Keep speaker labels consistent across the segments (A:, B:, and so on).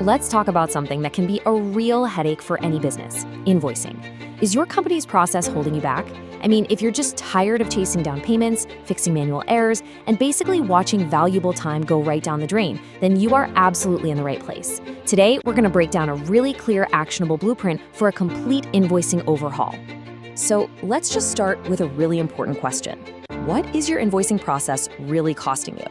A: let's talk about something that can be a real headache for any business: invoicing. Is your company's process holding you back? I mean, if you're just tired of chasing down payments, fixing manual errors, and basically watching valuable time go right down the drain, then you are absolutely in the right place. Today, we're going to break down a really clear, actionable blueprint for a complete invoicing overhaul. So let's just start with a really important question. What is your invoicing process really costing you?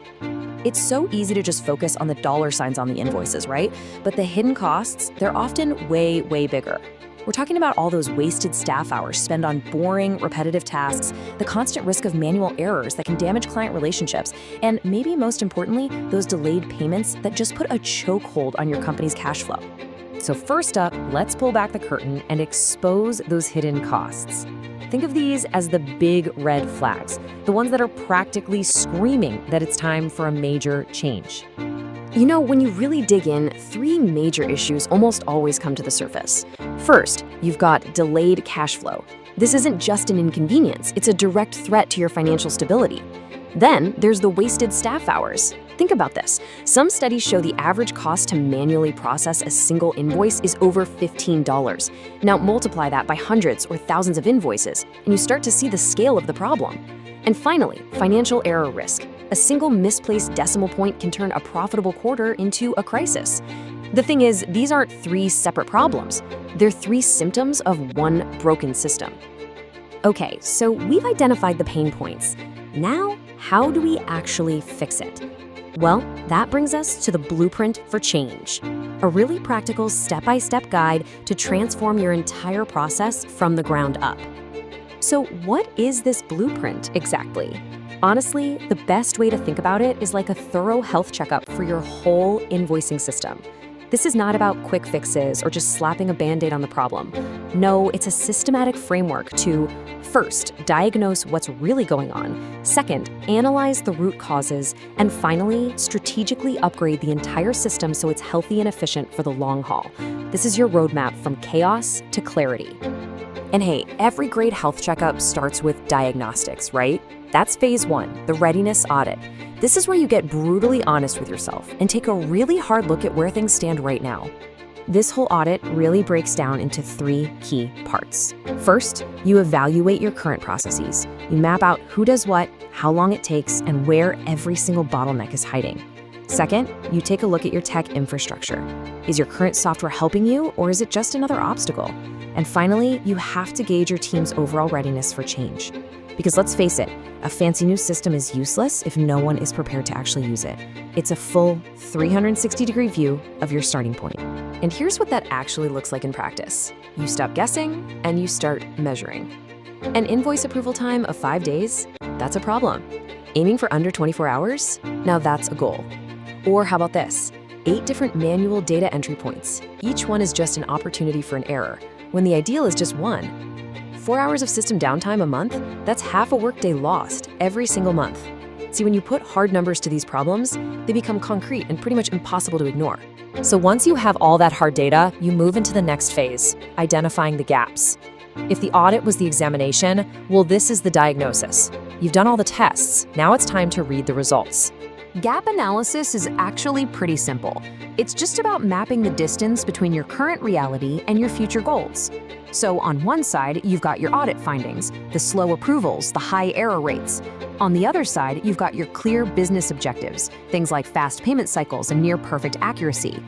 A: It's so easy to just focus on the dollar signs on the invoices, right? But the hidden costs, they're often way, way bigger. We're talking about all those wasted staff hours spent on boring, repetitive tasks, the constant risk of manual errors that can damage client relationships, and maybe most importantly, those delayed payments that just put a chokehold on your company's cash flow. So first up, let's pull back the curtain and expose those hidden costs. Think of these as the big red flags, the ones that are practically screaming that it's time for a major change. You know, when you really dig in, three major issues almost always come to the surface. First, you've got delayed cash flow. This isn't just an inconvenience, it's a direct threat to your financial stability. Then, there's the wasted staff hours. Think about this. Some studies show the average cost to manually process a single invoice is over $15. Now, multiply that by hundreds or thousands of invoices, and you start to see the scale of the problem. And finally, financial error risk. A single misplaced decimal point can turn a profitable quarter into a crisis. The thing is, these aren't three separate problems. They're three symptoms of one broken system. Okay, so we've identified the pain points. Now, how do we actually fix it? Well, that brings us to the blueprint for change, a really practical step-by-step guide to transform your entire process from the ground up. So what is this blueprint exactly? Honestly, the best way to think about it is like a thorough health checkup for your whole invoicing system. This is not about quick fixes or just slapping a Band-Aid on the problem. No, it's a systematic framework to, first, diagnose what's really going on, second, analyze the root causes, and finally, strategically upgrade the entire system so it's healthy and efficient for the long haul. This is your roadmap from chaos to clarity. And hey, every great health checkup starts with diagnostics, right? That's phase one, the readiness audit. This is where you get brutally honest with yourself and take a really hard look at where things stand right now. This whole audit really breaks down into three key parts. First, you evaluate your current processes. You map out who does what, how long it takes, and where every single bottleneck is hiding. Second, you take a look at your tech infrastructure. Is your current software helping you, or is it just another obstacle? And finally, you have to gauge your team's overall readiness for change. Because let's face it, a fancy new system is useless if no one is prepared to actually use it. It's a full 360-degree view of your starting point. And here's what that actually looks like in practice. You stop guessing and you start measuring. An invoice approval time of 5 days? That's a problem. Aiming for under 24 hours? Now that's a goal. Or how about this? 8 different manual data entry points. Each one is just an opportunity for an error, when the ideal is just one. 4 hours of system downtime a month? That's half a workday lost every single month. See, when you put hard numbers to these problems, they become concrete and pretty much impossible to ignore. So once you have all that hard data, you move into the next phase, identifying the gaps. If the audit was the examination, well, this is the diagnosis. You've done all the tests. Now it's time to read the results. Gap analysis is actually pretty simple. It's just about mapping the distance between your current reality and your future goals. So on one side, you've got your audit findings, the slow approvals, the high error rates. On the other side, you've got your clear business objectives, things like fast payment cycles and near-perfect accuracy.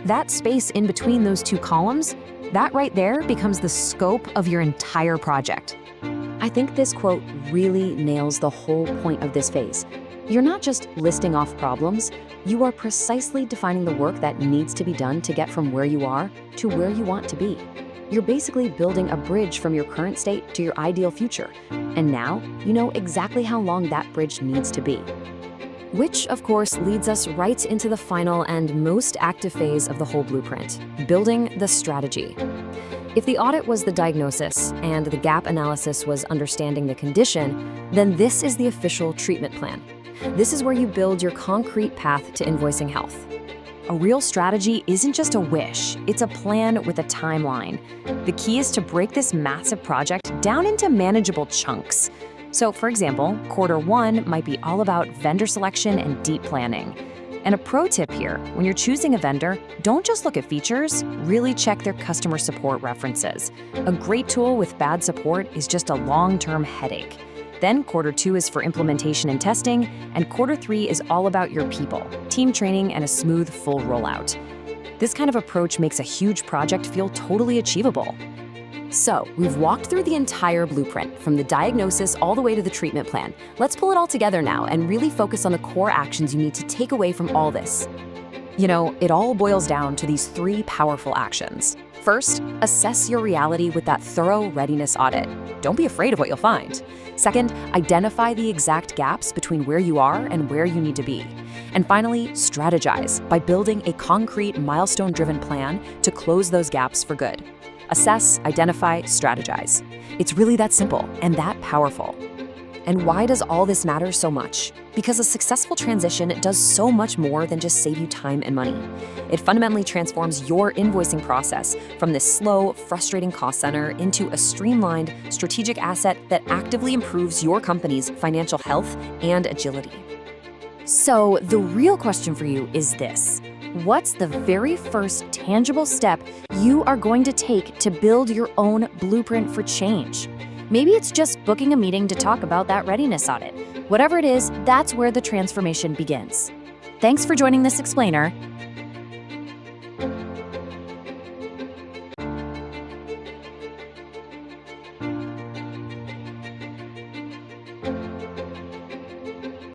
A: That space in between those two columns, that right there becomes the scope of your entire project. I think this quote really nails the whole point of this phase. You're not just listing off problems, you are precisely defining the work that needs to be done to get from where you are to where you want to be. You're basically building a bridge from your current state to your ideal future. And now, you know exactly how long that bridge needs to be. Which, of course, leads us right into the final and most active phase of the whole blueprint, building the strategy. If the audit was the diagnosis and the gap analysis was understanding the condition, then this is the official treatment plan. This is where you build your concrete path to invoicing health. A real strategy isn't just a wish, it's a plan with a timeline. The key is to break this massive project down into manageable chunks. So, for example, quarter one might be all about vendor selection and deep planning. And a pro tip here, when you're choosing a vendor, don't just look at features, really check their customer support references. A great tool with bad support is just a long-term headache. Then quarter 2 is for implementation and testing, and quarter 3 is all about your people, team training, and a smooth full rollout. This kind of approach makes a huge project feel totally achievable. So, we've walked through the entire blueprint, from the diagnosis all the way to the treatment plan. Let's pull it all together now and really focus on the core actions you need to take away from all this. You know, it all boils down to these 3 powerful actions. First, assess your reality with that thorough readiness audit. Don't be afraid of what you'll find. Second, identify the exact gaps between where you are and where you need to be. And finally, strategize by building a concrete, milestone-driven plan to close those gaps for good. Assess, identify, strategize. It's really that simple and that powerful. And why does all this matter so much? Because a successful transition does so much more than just save you time and money. It fundamentally transforms your invoicing process from this slow, frustrating cost center into a streamlined, strategic asset that actively improves your company's financial health and agility. So the real question for you is this: what's the very first tangible step you are going to take to build your own blueprint for change? Maybe it's just booking a meeting to talk about that readiness audit. Whatever it is, that's where the transformation begins. Thanks for joining this explainer.